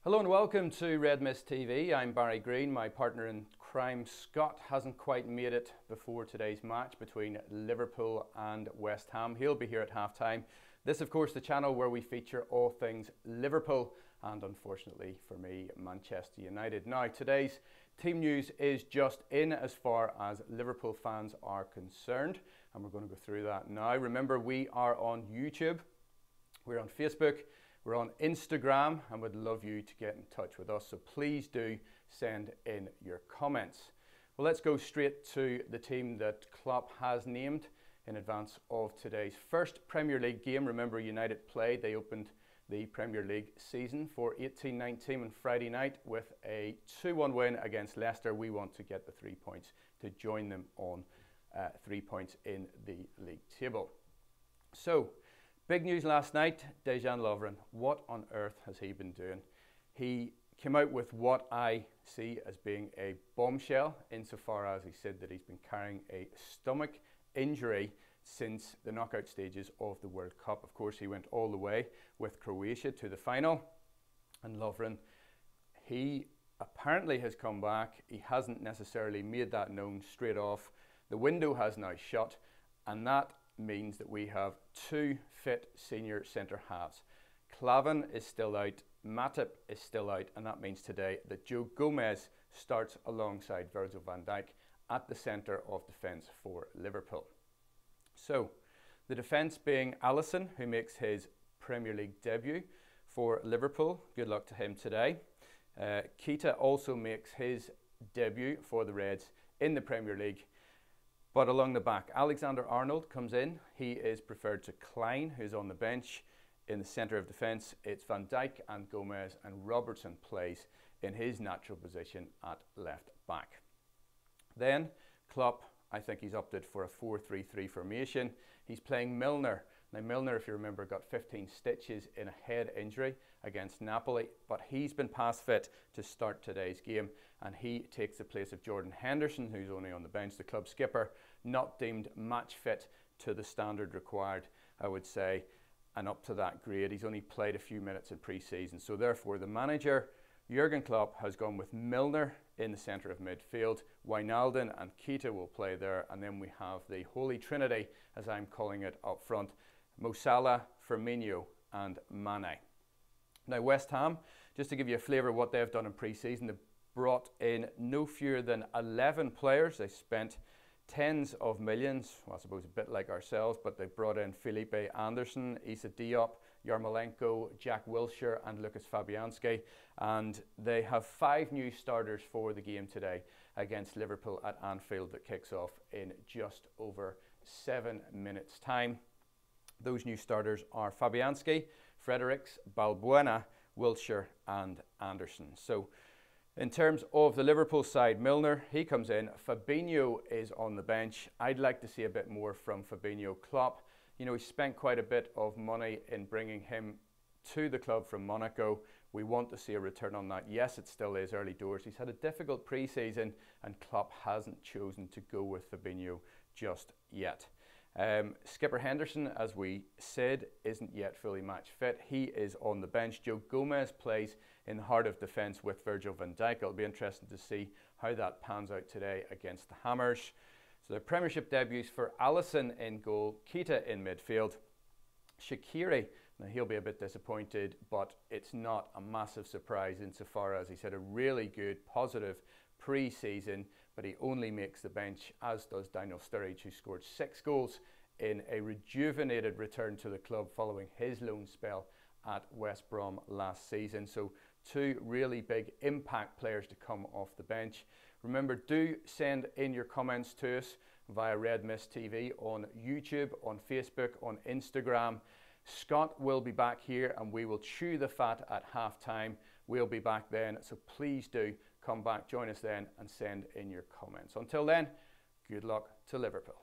Hello and welcome to Red Mist TV. I'm Barry Green. My partner in crime, Scott, hasn't quite made it before today's match between Liverpool and West Ham. He'll be here at half-time. This, of course, the channel where we feature all things Liverpool and, unfortunately for me, Manchester United. Now, today's team news is just in as far as Liverpool fans are concerned, and we're going to go through that now. Remember, we are on YouTube, we're on Facebook, we're on Instagram, and would love you to get in touch with us. So please do send in your comments. Well, let's go straight to the team that Klopp has named in advance of today's first Premier League game. Remember, United played. They opened the Premier League season for 18-19 on Friday night with a 2-1 win against Leicester. We want to get the 3 points to join them on 3 points in the league table. So, big news last night, Dejan Lovren. What on earth has he been doing? He came out with what I see as being a bombshell, insofar as he said that he's been carrying a stomach injury since the knockout stages of the World Cup. Of course, he went all the way with Croatia to the final. And Lovren, he apparently has come back. He hasn't necessarily made that known straight off. The window has now shut, and that means that we have two fit senior centre halves. Klavan is still out, Matip is still out, and that means today that Joe Gomez starts alongside Virgil van Dijk at the centre of defence for Liverpool. So, the defence being Alisson, who makes his Premier League debut for Liverpool. Good luck to him today. Keita also makes his debut for the Reds in the Premier League. But along the back, Alexander-Arnold comes in. He is preferred to Klein, who's on the bench. In the centre of defence, it's Van Dijk and Gomez, and Robertson plays in his natural position at left back. Then, Klopp, I think he's opted for a 4-3-3 formation. He's playing Milner. Now, Milner, if you remember, got 15 stitches in a head injury against Napoli, but he's been pass fit to start today's game, and he takes the place of Jordan Henderson, who's only on the bench, the club skipper, not deemed match fit to the standard required, I would say, and up to that grade. He's only played a few minutes in pre-season, so therefore the manager, Jurgen Klopp, has gone with Milner in the centre of midfield. Wijnaldum and Keita will play there, and then we have the Holy Trinity, as I'm calling it, up front. Mo Salah, Firmino and Mane. Now West Ham, just to give you a flavour of what they've done in pre-season, they've brought in no fewer than 11 players. They spent tens of millions, well, I suppose a bit like ourselves, but they brought in Felipe Anderson, Issa Diop, Yarmolenko, Jack Wilshere and Lucas Fabianski, and they have 5 new starters for the game today against Liverpool at Anfield that kicks off in just over 7 minutes time. Those new starters are Fabianski, Fredericks, Balbuena, Wilshere and Anderson. So in terms of the Liverpool side, Milner, he comes in. Fabinho is on the bench. I'd like to see a bit more from Fabinho. Klopp, you know, he spent quite a bit of money in bringing him to the club from Monaco. We want to see a return on that. Yes, it still is early doors. He's had a difficult pre-season and Klopp hasn't chosen to go with Fabinho just yet. Skipper Henderson, as we said, isn't yet fully match fit. He is on the bench. Joe Gomez plays in the heart of defence with Virgil van Dijk. It'll be interesting to see how that pans out today against the Hammers. So the Premiership debuts for Alisson in goal, Keita in midfield. Shaqiri, now he'll be a bit disappointed, but it's not a massive surprise insofar as he's had a really good, positive pre-season, but he only makes the bench, as does Daniel Sturridge, who scored 6 goals in a rejuvenated return to the club following his loan spell at West Brom last season. So 2 really big impact players to come off the bench. Remember, do send in your comments to us via Red Mist TV on YouTube, on Facebook, on Instagram. Scott will be back here and we will chew the fat at half-time. We'll be back then, so please do come back, join us then and send in your comments. Until then, good luck to Liverpool.